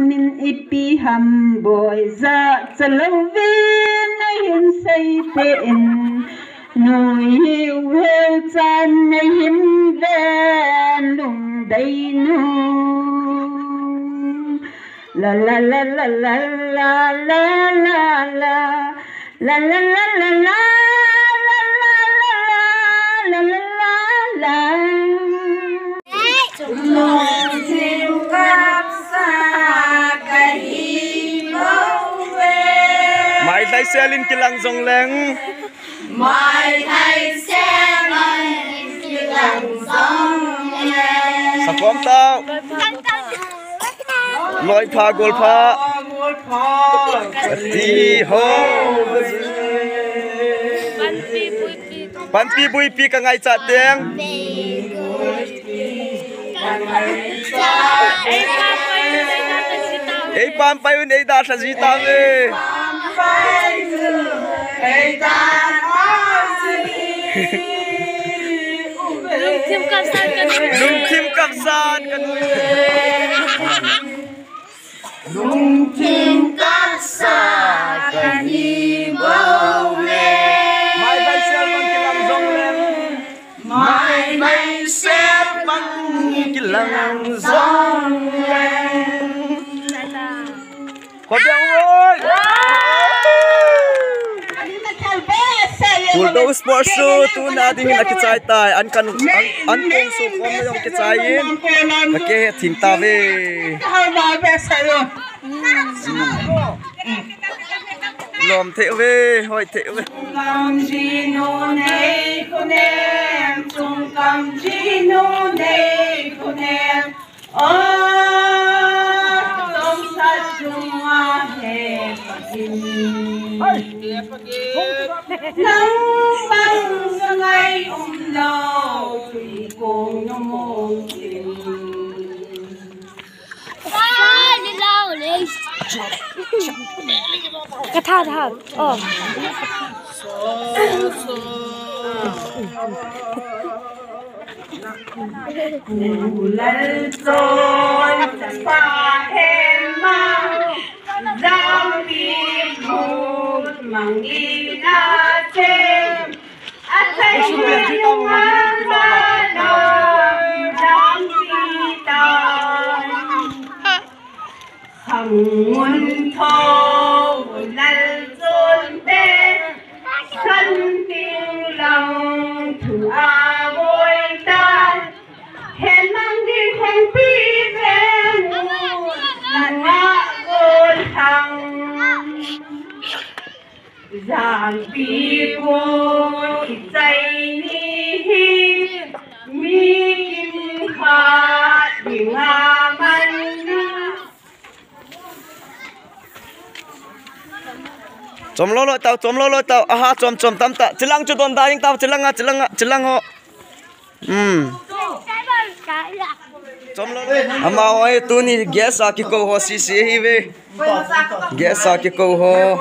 min ipi ham boy za chalovin na hin say ten nui hiu heo chan na hin ven lung day nu la la la la la la la la la la la la la la Mai thai xe linh kilang dòng leng. Mai thai xe linh kilang dòng leng. Sa kom tao. Loi pha gol pha. Di ho. Ban pi bui pi ka ngai cha teng. Ei pam pai un ei da sa ji ta ve. Lung tim kap san kan. Lung tim kap san kan. Lung tim kap san kan hi bao le. Mai bai sel bang kilang zong leng. Mai bai sel bang kilang zong leng. Có tiếng ơi. PULDOU SPORTS tu na ding na kichai tai an kan an kong su kom na yong kichai in na ke thing ta ve lom the ve hoi the ve Kam ji no nei kunem chung kam ji no nei kunem tom sat chung a he pakin nang bang ngai lo tui kong no mo tin Đi lâu đi. Cái thao thao. Lal trôi pha hem mang giang đi bút mang đi na thêm anh thấy những hoa ra đời đang đi tới hằng muôn thô lal trôi tên thân tiếng lòng thử a vội tan hẹn mang đi không biết về mù ngã ôn thăng giang bi vô dây ni mi kim khát đi ngã man chom lo lo tao aha chom tam ta chilang chu don da ing tao chilang ho chom lo ama oi tu ni gas a ki ko ho si si hi ve gas a ki ko ho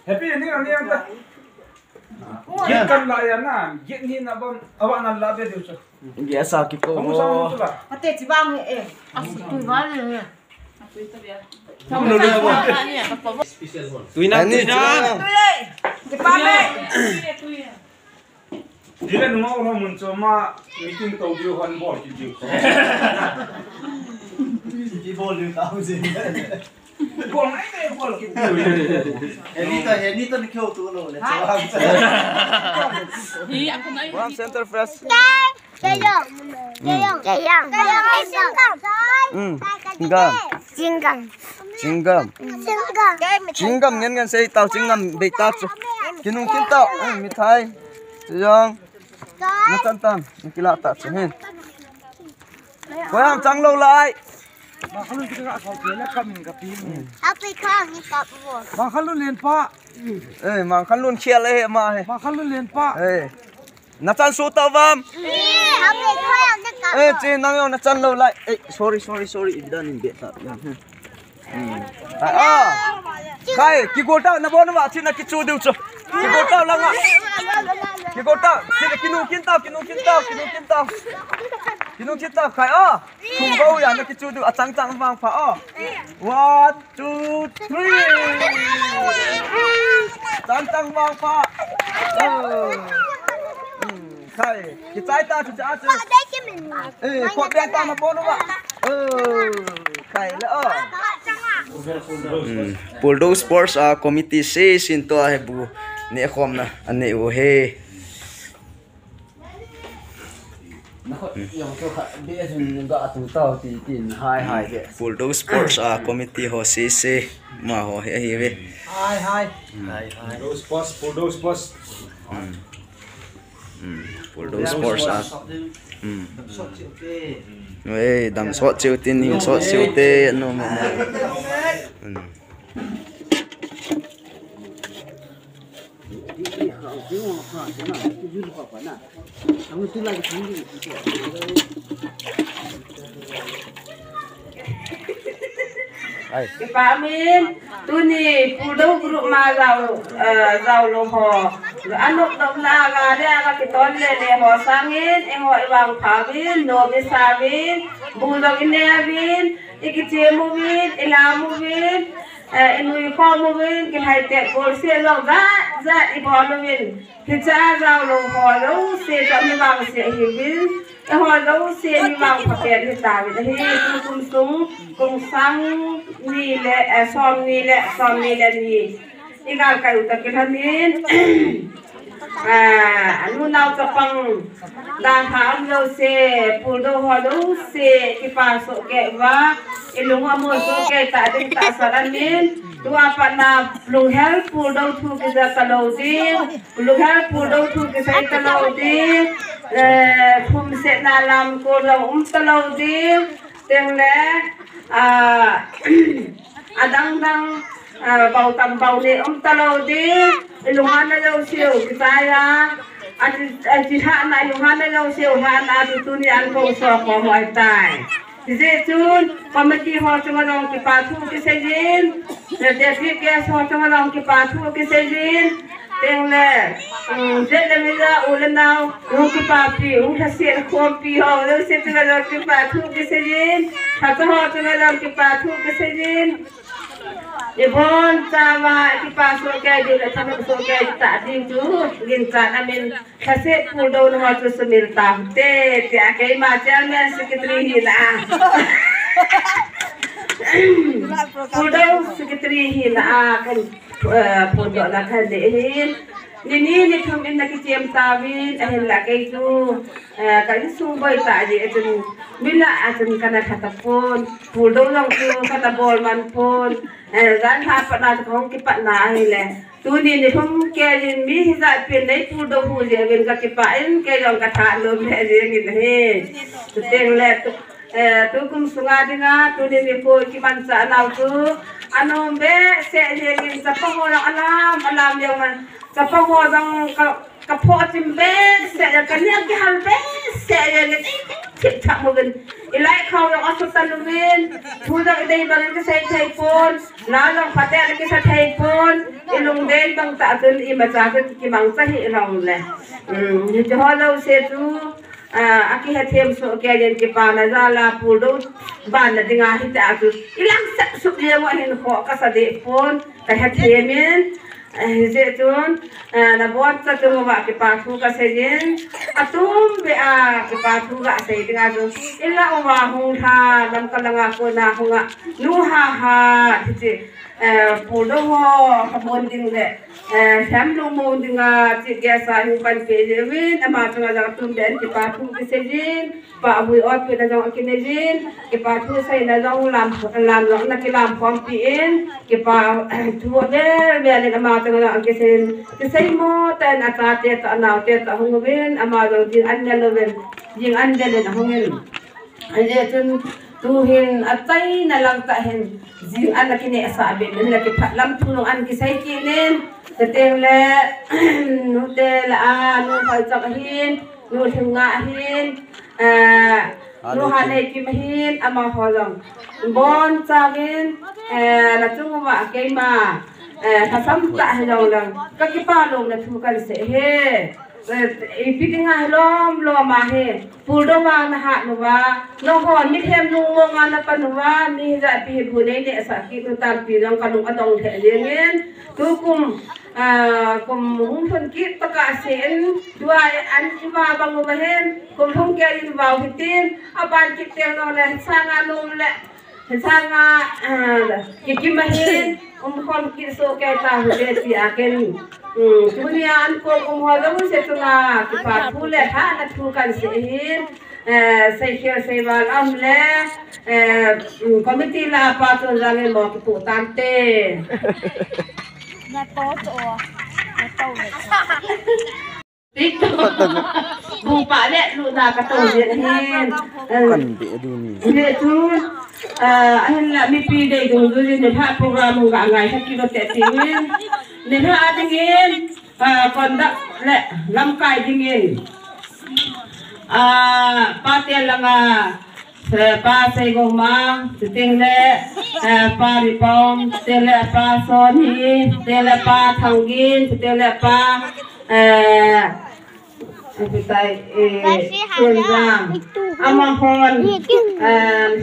happy ending ang niya ta git kan la ya na git ni na bam awa na la be du so gas a ki ko ho ate chi bang e Tui ba le. tui na cái ba mẹ đi lên ngõ nó muốn cho mà meeting tàu điều hoàn bỏ chỉ điều chỉ bỏ lưu tao gì bỏ ngay đây bỏ cái Ini tuh kêu tu lo le One center fresh Jinggam ngen sei tao jinggam be ta chu kinung kin tao mithai chong na tan tan kila ta chu hen ko ham chang lo lai mà không được cái họ kia là cầm cái pin Apa kau ni kap bo? mà không luôn liền pa mang khan lun khia le ma he mà không luôn liền pa na chan su tao vam Apa kau ni kap? che nang yo na chan lo lai sorry dan in be ta khai ki gota na bon wa chi na ki chu deu chu ki gota la nga Ki go ta, kinu kinta khai a. Khum go ya na ki chu du achang wang pha a. 1 2 3. Chang wang pha. Khai, ki chai ta chu cha chu. Khot đen ta na bon ba. Khai la a. PULDOU SPORTS committee se sin to he bu ne khom na ane o he. PULDOU SPORTS committee ho se ma ho he ve. Hi. PULDOU SPORTS. PULDOU SPORTS Ê, đam sót chiêu tin hình sót chiêu tê nó mà cái bà mình tôi nè PULDOU group mà giàu lô họ anh lúc đông na gà đây cái tôn lệ họ sang in em hỏi vàng phá vin nô bị sa vin bù dọc in nè vin cái chế mù vin cái làm mù vin em nuôi con mù vin cái hai tẹt bồi xe lòng ra đi bỏ mù vin thì cha giàu lô họ đâu xe cho mình vàng xe hiền vin cái họ đâu xe mình vàng phá tẹt thì ta vậy thì cùng súng cùng sang ni lệ xóm ni lệ ni igal kayo takihanin anu naw kapang danhaan lo se PULDOU holo se Kipa so ke wa ilunga mo so ke ta ding ta saranin dua pa na lunghel PULDOU thu ke za talodi lunghel PULDOU thu ke sai talodi thum se na lam ko lo talodi teng le adang dang bầu tầm bầu này ông ta lâu đi lùng han nó lâu siêu cái tai à anh chị hạn này lùng han nó lâu siêu hạn à thì tôi đi ăn không sọt của mọi tài thì dễ chun còn mấy chị họ cho mà lòng cái bà thu cái xe dín để phía kia họ cho mà lòng cái bà thu cái xe dín tiếng lệ dễ là bây giờ u lên nào uống cái bà pi uống thật sự không pi họ lâu sẽ cho mà lòng cái bà thu cái xe dín thật họ cho mà lòng cái bà thu cái xe dín Ibon sama Kipa sokai dia sama sokai tak dinju gintan amin kasih PULDOU nama tu semil tamte tiakai macam men sekretari hina PULDOU sekretari hina kan PULDOU nak hadirin ni thum in nak ciam tawin lakai tu kai sumbai ta je atun bila atun kana khatapon PULDOU long tu kata bol man pon ran ha pada thong ki pa na hele tu ni thum ke jin mi hi za pin dai PULDOU hu je ben ka ki pa in ke jong ka tha lo le je ngi he tu teng le tu kum sunga dinga tu ni ko ki man sa nau tu anom be se je ngi sa pa ho alam yang man sa pa ho dang ka pho tim be se ka ne ki hal be se je ngi tik tak mo gen ilai khau yang asu talumin thu da dei bang ke sai thai pon na long phate ke sa thai pon ilung den bang ta tun I ma cha ke ki mang sa hi rong le ni jo lo se tu aki ha them so ke yen ke pa na za la PULDOU ban na dinga hi ta tu ilang sa su ye wa hin kho ka sa de pon ka ha themin Zetun na buat satu mawak kipatu kasayin atum bea kipatu ga say tinga tu illa umahung ha lam kalanga ko na hunga nuha ha ti PULDOU ho kabonding le sam lu mo dinga ti gesa hu ban pe jewin ama tunga ja tum den kipatu kasayin pa bui ot pe na jong kinejin kipatu say na jong lam na kilam pom pin kipa tu de be le ama tunga kisay mo tan atate ta naw te ta hungwin ama do din andalovin jing andalen hungin anje tun tuhin atay na lang tahin jing anak kini asabi nila ki lam tulong an kisay kinin teteng le nutel anu falsakahin nuhingahin nuhanay kimahin ama holong bon sagin natungo ma kay ma kasam ta helong lang kakipalong na tukan se he Ipitinga lo mahe PULDOU na ha nuwa no ho mi them nu mo nga na panuwa mi ra pi bune ne sakit nu tan pi long kanung atong the lengin tu kum hung phun kit taka sen dua an iwa bang mahen kum hung ke in wa hitin aban kit teng no le sanga num le sanga kikim mahen kon kit so ke ta le ti aken Tunian ko kumholo se tuna kipa pule ha na tukan sehin sekir sebal amle komiti la patun jange mo kipu tante na to TikTok bupa le lu na kato yen hin kan de du ni le tu ahin la mi pi de du du ni ha program ga ngai sa ki do te tin ni ha dingin kon da le lam kai dingin pa te langa pa sai go ma ting le pa ri pom te le pa son hi te le pa thangin te le pa Apitai Sunjang Amahon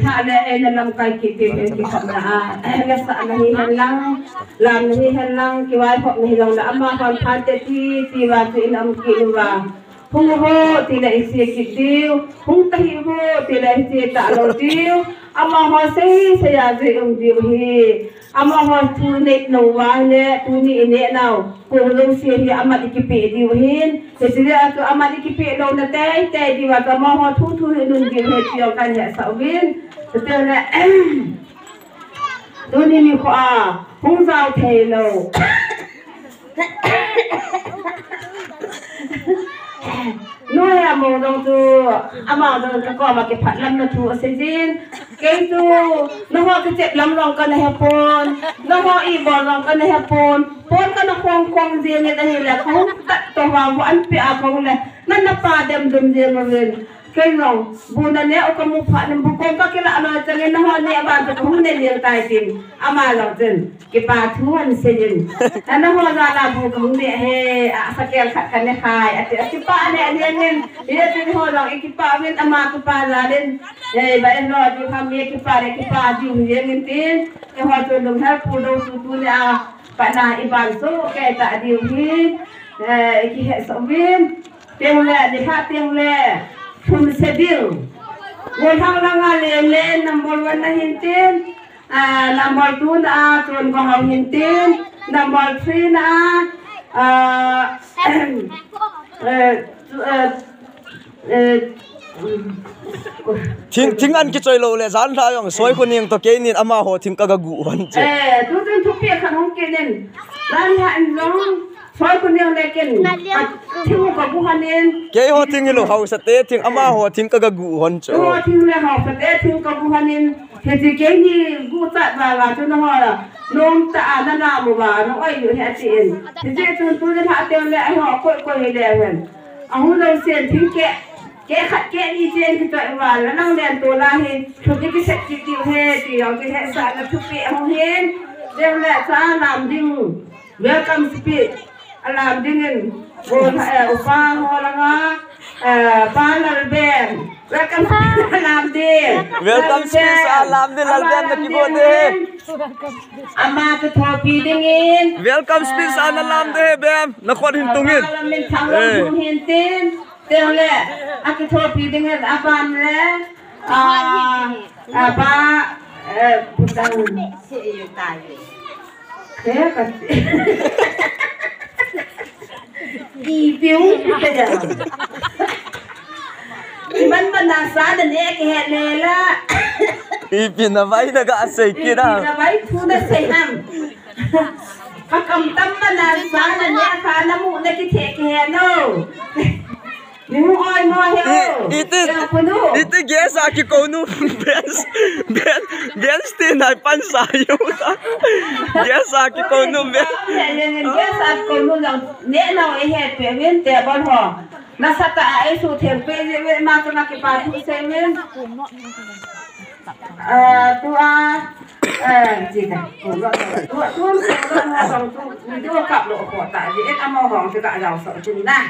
Hale Enalam Kai Kipi Kisana Nasa Nahihan lang Lam Nahihan lang Kiwai Hok Nahilang na Amahon Pante Tiwa Tinam Kiwa Hung ho Tila Isi Kitiw Hung Tahi ho Tila Isi Ta'alaw Tiw Amahon Saya Diwhi Amahon Tunit Nawale Tuni Ine Now Kulong siya amat ikipi diwhin. Kasi ako amat ikipi lo na tay diwa ka mo tutu nun diwhin siya kanya sa ubin. Kasi na duni ni ko hung zao tay lo. Nuôi mong dong tu amang dong ka ko makipat lam na tu sejin kay tu no ho kecep lam rong ka na hapon no ho ibon rong ka na hapon pon ka na kwang dia ni dahil ko ta to wa an pi apong le na napadam dum dia ngin kay no buna ne o kamu pha nem bukong ka kila ano tangin no ho ne ba ko hu ne liang tai tin ama long tin kipa thuan sejin ana ho za la bu ko ne he sakel khat kan ne khai ati pa ne nin dia tin ho long kipa min ama kipa la den ba en lo ju kham ye kipa ju ye ngin tin e ho to dum ha PULDOU tu ne pa na iban so ke ta di hi ki he so win teng le de kha teng le Phun sedil, ngolhang langa lele number 1 na hintin, number 2 na tuan ko hang hintin, number 3 na Ting an ki choi lo le zan tha yong soi ko ning to ke nin ama ho thing ka ga gu hon che tu tu pe khan hong ke nen ran ha an long soi ko ning le ken thing ko bu hanen ke ho ting lo hau sa te thing ama ho thing ka ga gu hon cho tu thing le ha sa te thing ko bu hanen he ti ke ni gu ta ba ga tu no ha nom ta na na mu ba no ai yu he tin ti tu le ha te le ai ho ko le hen a hu lo sen thing ke khát ke ni chen ki toi wa la nang len to la he thu ki set ki ti he ti yo ki he sa na thu pe ho hen dem le sa lam ding welcome speech alam dingin bo upa ho la nga pa lal ben welcome alam ding welcome speech alam din lal ben na ki bo de ama ke thopi dingin welcome speech alam de bem na khon hin tungin alam min thang lo hin tin Teng le, aku thopi dengan abang le, apa, bukan si tay. Kaya kasi, ipiu kita. Iban manasa dan dia kehelela. Ipin na bay na ga asay kira. Ipin na bay tu na seham. Kakam tam manasa dan dia kana mu na kita kehelo. Iti guess aki ko no Ben stin ay pansayo ta. Guess aki ko no Ben. Guess aki ko no lang ne na e he pe wen te bon ho. Nasa ta ai su them pe ma ka na ki pa tu se men. gì này cũng gọi là tua cặp độ của tại vì ít ăn màu hồng thì cả giàu sợ chừng này